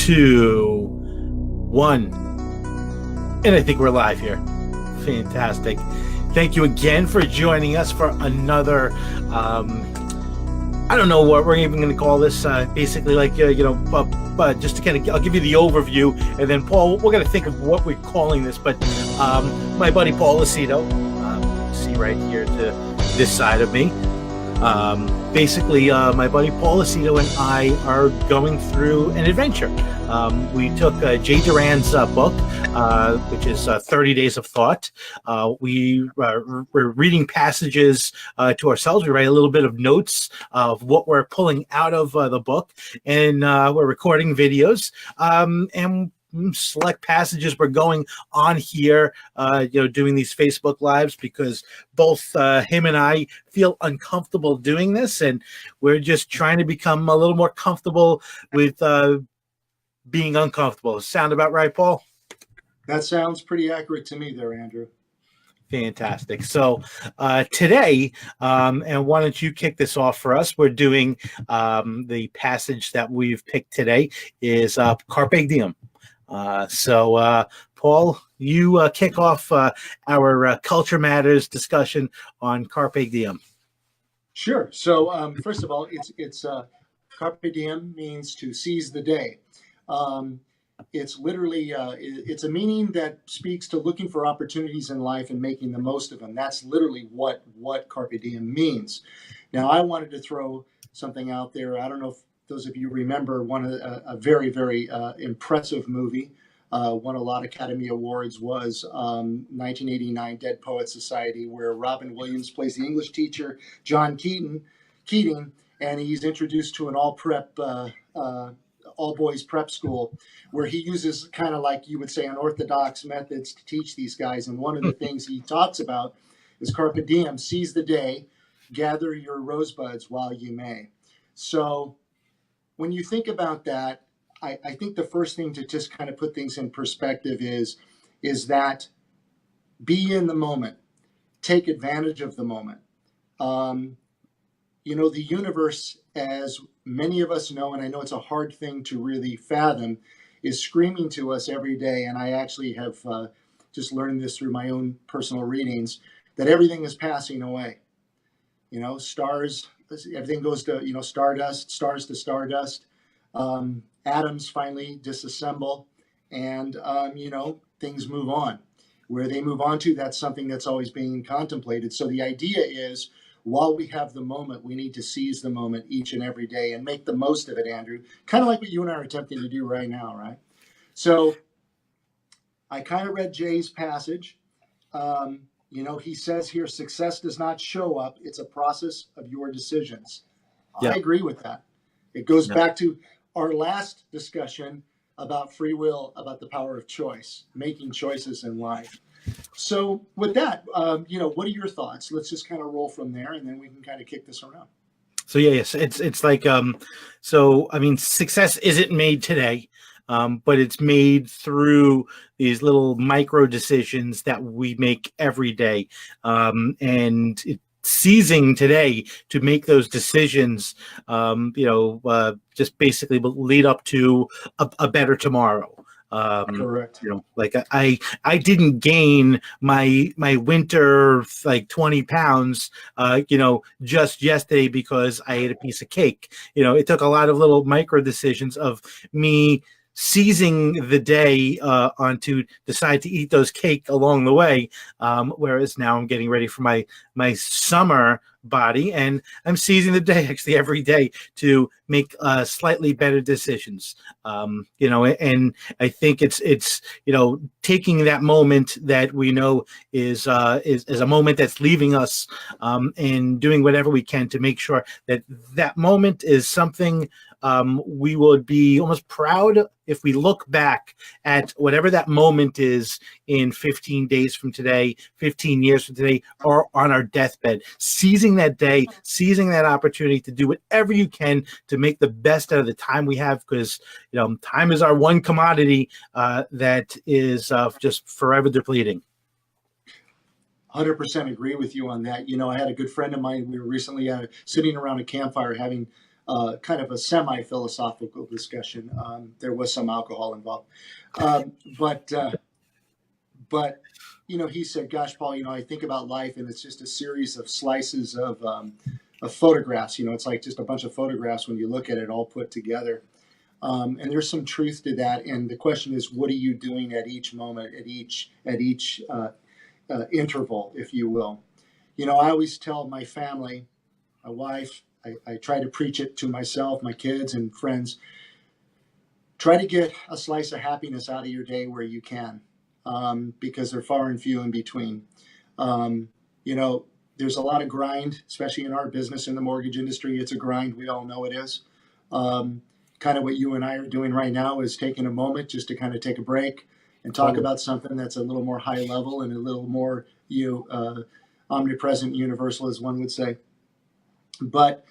2, 1. And I think we're live here. Fantastic. Thank you again for joining us for another, I don't know what we're even going to call this, basically like, just to kind of, I'll give you the overview, and then Paul, we're going to think of what we're calling this, but my buddy Paul Lucido, see right here to this side of me, basically my buddy Paul Lucido and I are going through an adventure. We took Jay Doran's book, which is 30 Days of Thought. We're reading passages to ourselves. We write a little bit of notes of what we're pulling out of the book, and we're recording videos. And select passages we're going on here, doing these Facebook Lives because both him and I feel uncomfortable doing this, and we're just trying to become a little more comfortable with being uncomfortable. Sound about right, Paul? That sounds pretty accurate to me there, Andrew. Fantastic. So today, and why don't you kick this off for us? We're doing the passage that we've picked today is Carpe Diem. So Paul, you kick off our Culture Matters discussion on Carpe Diem. Sure. So first of all, it's Carpe Diem means to seize the day. It's literally, it's a meaning that speaks to looking for opportunities in life and making the most of them. That's literally what Carpe Diem means. Now, I wanted to throw something out there. I don't know if those of you remember a very, very impressive movie, won a lot of Academy Awards, was 1989 Dead Poets Society, where Robin Williams plays the English teacher, John Keating, and he's introduced to an all boys prep school where he uses kind of like you would say unorthodox methods to teach these guys. And one of the things he talks about is Carpe Diem, seize the day, gather your rosebuds while you may. So when you think about that, I think the first thing to just kind of put things in perspective is that be in the moment, take advantage of the moment. The universe, as many of us know, and I know it's a hard thing to really fathom, is screaming to us every day. And I actually have just learned this through my own personal readings, that everything is passing away. Stars, everything goes to, stardust, stars to stardust. Atoms finally disassemble, and, things move on. Where they move on to, that's something that's always being contemplated. So the idea is, while we have the moment, we need to seize the moment each and every day and make the most of it, Andrew. Kind of like what you and I are attempting to do right now, right? So I kind of read Jay's passage. He says here, success does not show up. It's a process of your decisions. Yeah. I agree with that. It goes back to our last discussion about free will, about the power of choice, making choices in life. So with that, what are your thoughts? Let's just kind of roll from there, and then we can kind of kick this around. So yes, it's like success isn't made today, but it's made through these little micro decisions that we make every day, and seizing today to make those decisions, just basically lead up to a better tomorrow. Correct. I didn't gain my winter 20 pounds, just yesterday because I ate a piece of cake. It took a lot of little micro decisions of me seizing the day on to decide to eat those cake along the way, whereas now I'm getting ready for my summer body, and I'm seizing the day actually every day to make slightly better decisions. And I think it's taking that moment that we know is a moment that's leaving us, and doing whatever we can to make sure that moment is something we would be almost proud if we look back at whatever that moment is in 15 days from today, 15 years from today, or on our deathbed, seizing that day, seizing that opportunity to do whatever you can to make the best out of the time we have, because time is our one commodity that is just forever depleting. 100% agree with you on that. I had a good friend of mine. We were recently sitting around a campfire having kind of a semi-philosophical discussion. There was some alcohol involved, um, but uh, but he said, "Gosh, Paul, I think about life, and it's just a series of slices of photographs. It's like just a bunch of photographs when you look at it all put together." And there's some truth to that. And the question is, what are you doing at each moment, at each interval, if you will? I always tell my family, my wife, I try to preach it to myself, my kids, and friends. Try to get a slice of happiness out of your day where you can, because they're far and few in between. Um, you know, there's a lot of grind, especially in our business in the mortgage industry. It's a grind. We all know it is. Um, Kind of what you and I are doing right now is taking a moment just to kind of take a break and talk Totally. about something that's a little more high level and a little more omnipresent, universal, as one would say. But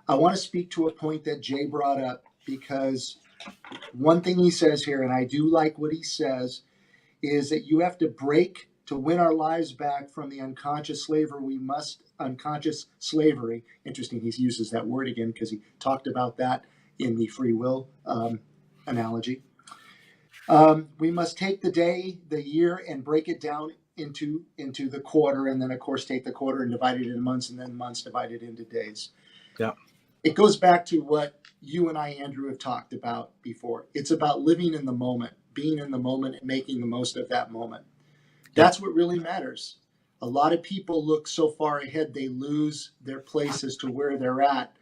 I want to speak to a point that Jay brought up, because one thing he says here, and I do like what he says, is that you have to break to win our lives back from the unconscious slavery. We must unconscious slavery. Interesting, he uses that word again because he talked about that in the free will analogy. We must take the day, the year, and break it down into the quarter, and then of course take the quarter and divide it into months, and then months divided into days. Yeah. It goes back to what you and I, Andrew, have talked about before. It's about living in the moment, being in the moment, and making the most of that moment. That's what really matters. A lot of people look so far ahead, they lose their place as to where they're at.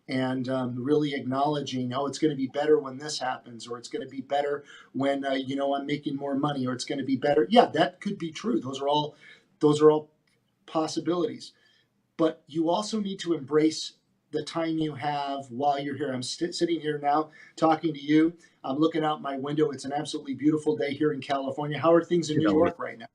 And really acknowledging, oh, it's going to be better when this happens, or it's going to be better when I'm making more money, or it's going to be better. Yeah, that could be true. Those are all possibilities. But you also need to embrace the time you have while you're here. I'm sitting here now talking to you. I'm looking out my window. It's an absolutely beautiful day here in California. How are things in New York right now?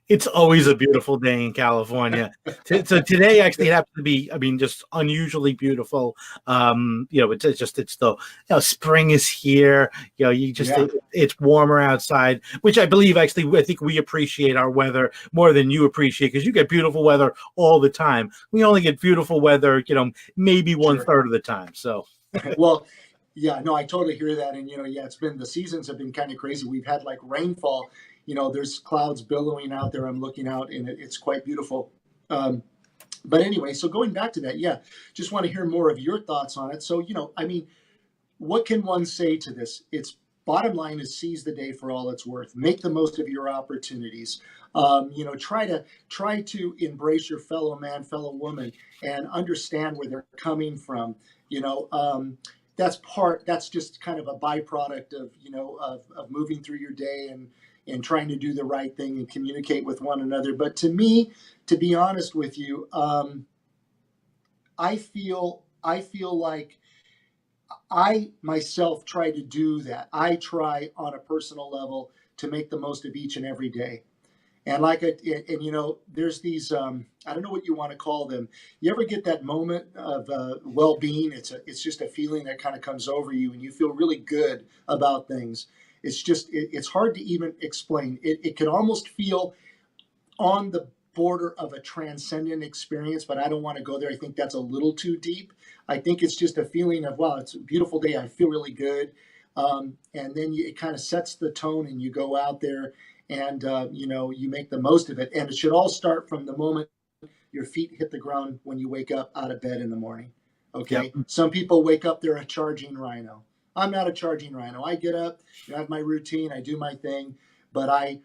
It's always a beautiful day in California. So today actually happened to be, I mean, just unusually beautiful. It's the, spring is here. Yeah, it's warmer outside, which I believe actually, I think we appreciate our weather more than you appreciate, because you get beautiful weather all the time. We only get beautiful weather, maybe one sure. third of the time. So Well, yeah, no, I totally hear that. And, yeah, the seasons have been kind of crazy. We've had like rainfall, there's clouds billowing out there. I'm looking out, and it's quite beautiful. But anyway, so going back to that, yeah, just want to hear more of your thoughts on it. So, I mean, what can one say to this? It's bottom line is seize the day for all it's worth. Make the most of your opportunities. Try to embrace your fellow man, fellow woman, and understand where they're coming from. You know, that's just kind of a byproduct of of moving through your day and trying to do the right thing and communicate with one another. But to me, to be honest with you, I feel like I myself try to do that. I try on a personal level to make the most of each and every day. And there's these I don't know what you want to call them. You ever get that moment of well-being? It's just a feeling that kind of comes over you, and you feel really good about things. It's hard to even explain. It could almost feel on the border of a transcendent experience, but I don't want to go there. I think that's a little too deep. I think it's just a feeling of, wow, it's a beautiful day. I feel really good. And then it kind of sets the tone, and you go out there and, you make the most of it. And it should all start from the moment your feet hit the ground when you wake up out of bed in the morning. yep. Okay. Some people wake up, they're a charging rhino. I'm not a charging rhino. I get up, I have my routine, I do my thing, but I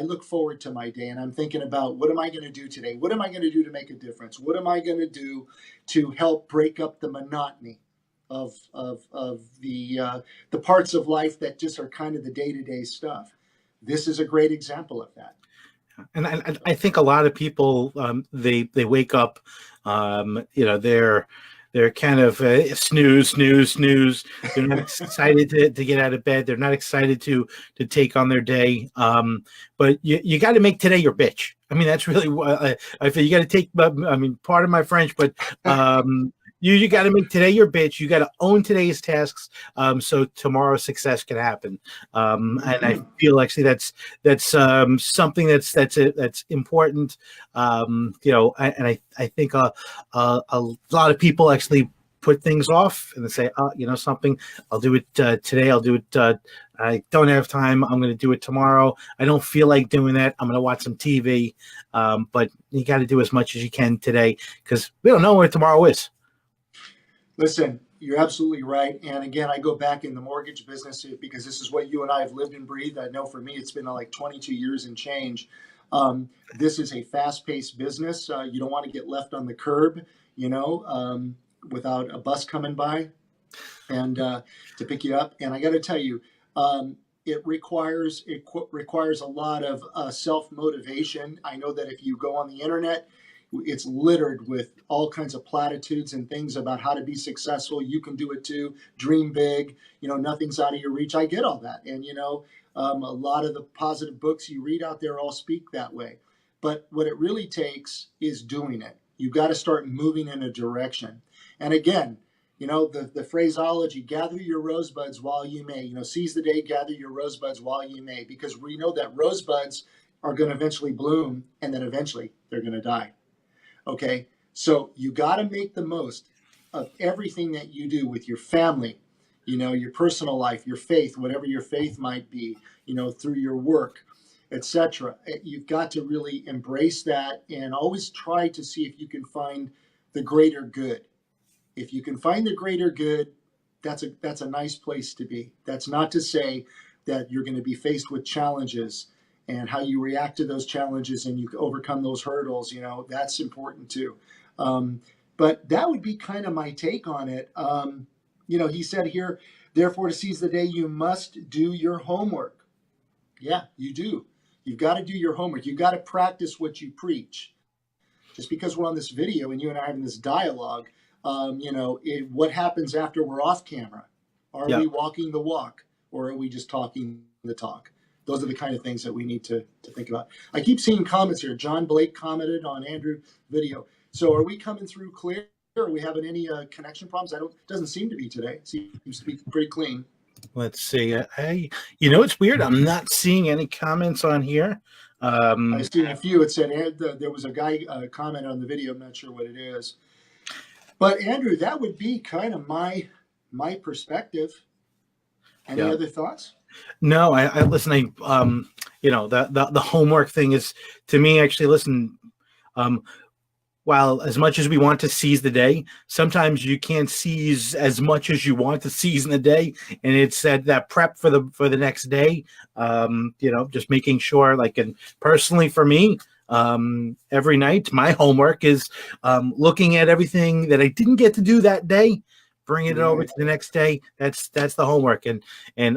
look forward to my day, and I'm thinking about, what am I going to do today? What am I going to do to make a difference? What am I going to do to help break up the monotony of the parts of life that just are kind of the day-to-day stuff? This is a great example of that. And I think a lot of people, they wake up, they're kind of snooze, snooze, snooze. They're not excited to get out of bed. They're not excited to take on their day. But you got to make today your bitch. I mean, that's really what I feel. You got to take. I mean, part of my French, but you got to make today your bitch. You got to own today's tasks, so tomorrow's success can happen. And I feel actually that's something that's important. And I think a lot of people actually put things off and then say, oh, something, I'll do it today. I'll do it. I don't have time. I'm going to do it tomorrow. I don't feel like doing that. I'm going to watch some TV. But you got to do as much as you can today because we don't know where tomorrow is. Listen, you're absolutely right. And again, I go back in the mortgage business because this is what you and I have lived and breathed. I know for me, it's been like 22 years and change. This is a fast-paced business. You don't want to get left on the curb, without a bus coming by and to pick you up. And I got to tell you, it requires a lot of self motivation. I know that if you go on the internet, it's littered with all kinds of platitudes and things about how to be successful. You can do it too. Dream big. Nothing's out of your reach. I get all that, and a lot of the positive books you read out there all speak that way. But what it really takes is doing it. You've got to start moving in a direction. And again, the phraseology, gather your rosebuds while you may, seize the day, gather your rosebuds while you may, because we know that rosebuds are going to eventually bloom and then eventually they're going to die. Okay. So you got to make the most of everything that you do with your family, your personal life, your faith, whatever your faith might be, through your work, etc. You've got to really embrace that and always try to see if you can find the greater good. If you can find the greater good, that's a nice place to be. That's not to say that you're going to be faced with challenges and how you react to those challenges and you overcome those hurdles. That's important too. But that would be kind of my take on it. He said here, therefore, to seize the day, you must do your homework. Yeah, you do. You've got to do your homework. You've got to practice what you preach. Just because we're on this video and you and I are having this dialogue, what happens after we're off camera? Are Yeah. we walking the walk or are we just talking the talk? Those are the kind of things that we need to think about. I keep seeing comments here. John Blake commented on Andrew video. So are we coming through clear? Are we having any connection problems? Doesn't seem to be today. It seems to be pretty clean. Let's see. It's weird. I'm not seeing any comments on here. I've seen a few. It said there was a guy comment on the video. I'm not sure what it is. But Andrew, that would be kind of my perspective. Any other thoughts? No, I listen. The homework thing is, to me, actually, listen. While as much as we want to seize the day, sometimes you can't seize as much as you want to seize in the day, and it's that prep for the next day. Just making sure, and personally for me, every night my homework is looking at everything that I didn't get to do that day, bringing it over to the next day. That's the homework, and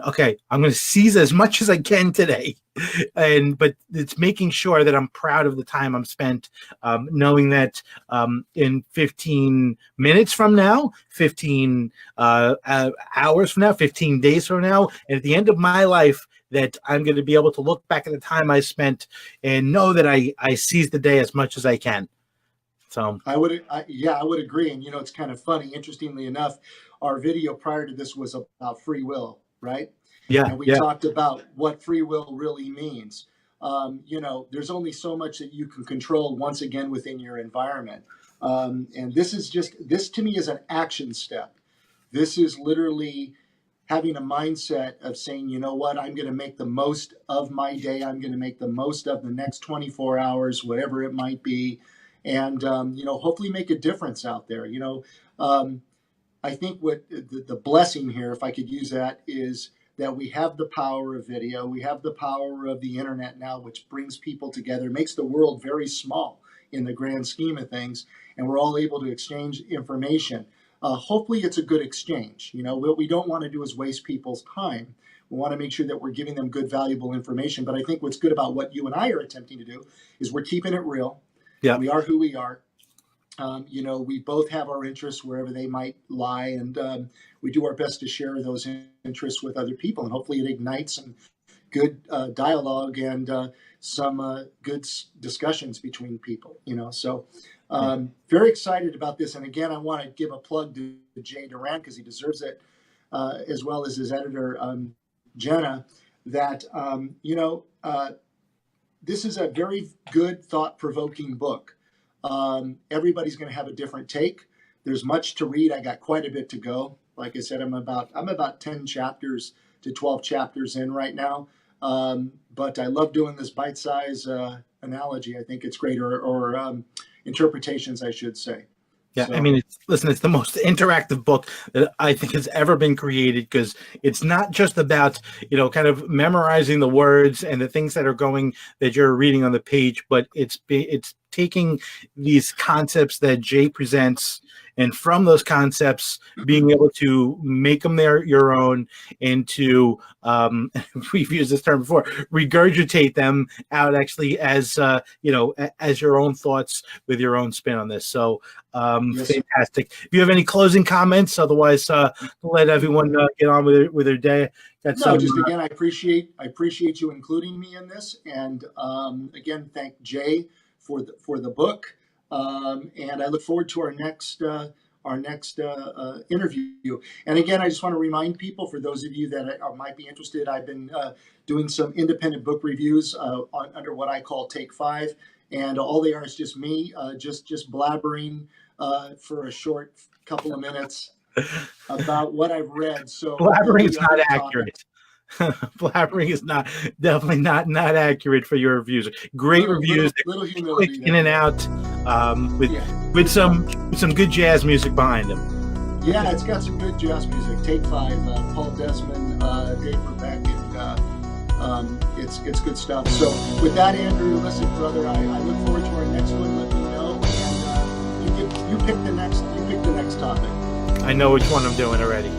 okay, I'm going to seize as much as I can today, but it's making sure that I'm proud of the time I'm spent, knowing that in 15 minutes from now, 15 hours from now, 15 days from now, and at the end of my life, that I'm going to be able to look back at the time I spent and know that I seized the day as much as I can. So I would agree. And it's kind of funny. Interestingly enough, our video prior to this was about free will, right? Yeah. And we talked about what free will really means. There's only so much that you can control once again within your environment. And this to me is an action step. This is literally having a mindset of saying, you know what, I'm going to make the most of my day. I'm going to make the most of the next 24 hours, whatever it might be. And, hopefully make a difference out there. I think what the blessing here, if I could use that, is that we have the power of video. We have the power of the internet now, which brings people together, makes the world very small in the grand scheme of things. And we're all able to exchange information. Hopefully it's a good exchange. What we don't want to do is waste people's time. We want to make sure that we're giving them good, valuable information. But I think what's good about what you and I are attempting to do is we're keeping it real. Yeah. We are who we are. We both have our interests wherever they might lie, and we do our best to share those interests with other people. And hopefully it ignites some good dialogue and some good discussions between people, So very excited about this. And again, I want to give a plug to Jay Doran because he deserves it, as well as his editor, Jenna, that, this is a very good, thought-provoking book. Everybody's going to have a different take, there's much to read. I got quite a bit to go. Like I said, I'm about 10 chapters to 12 chapters in right now. But I love doing this bite-size analogy. I think it's great, or interpretations, I should say. Yeah, So, I mean, it's the most interactive book that I think has ever been created, because it's not just about, kind of memorizing the words and the things that you're reading on the page, but it's taking these concepts that Jay presents, and from those concepts being able to make them your own, and to we've used this term before, regurgitate them out actually as as your own thoughts with your own spin on this. So yes. fantastic. If you have any closing comments, otherwise let everyone get on with their day. Just again, I appreciate you including me in this, and again, thank Jay for the book, and I look forward to our next interview. And again, I just want to remind people, for those of you that might be interested, I've been doing some independent book reviews under what I call Take 5, and all they are is just me just blabbering for a short couple of minutes about what I've read. So blabbering is not accurate. Blabbering is definitely not accurate for your reviews. Great reviews, little humility quick in and out, with some good jazz music behind them. Yeah, it's got some good jazz music. Take 5, Paul Desmond, Dave Brubeck, and it's good stuff. So with that, Andrew, listen, brother, I look forward to our next one. Let me know, and you pick the next topic. I know which one I'm doing already.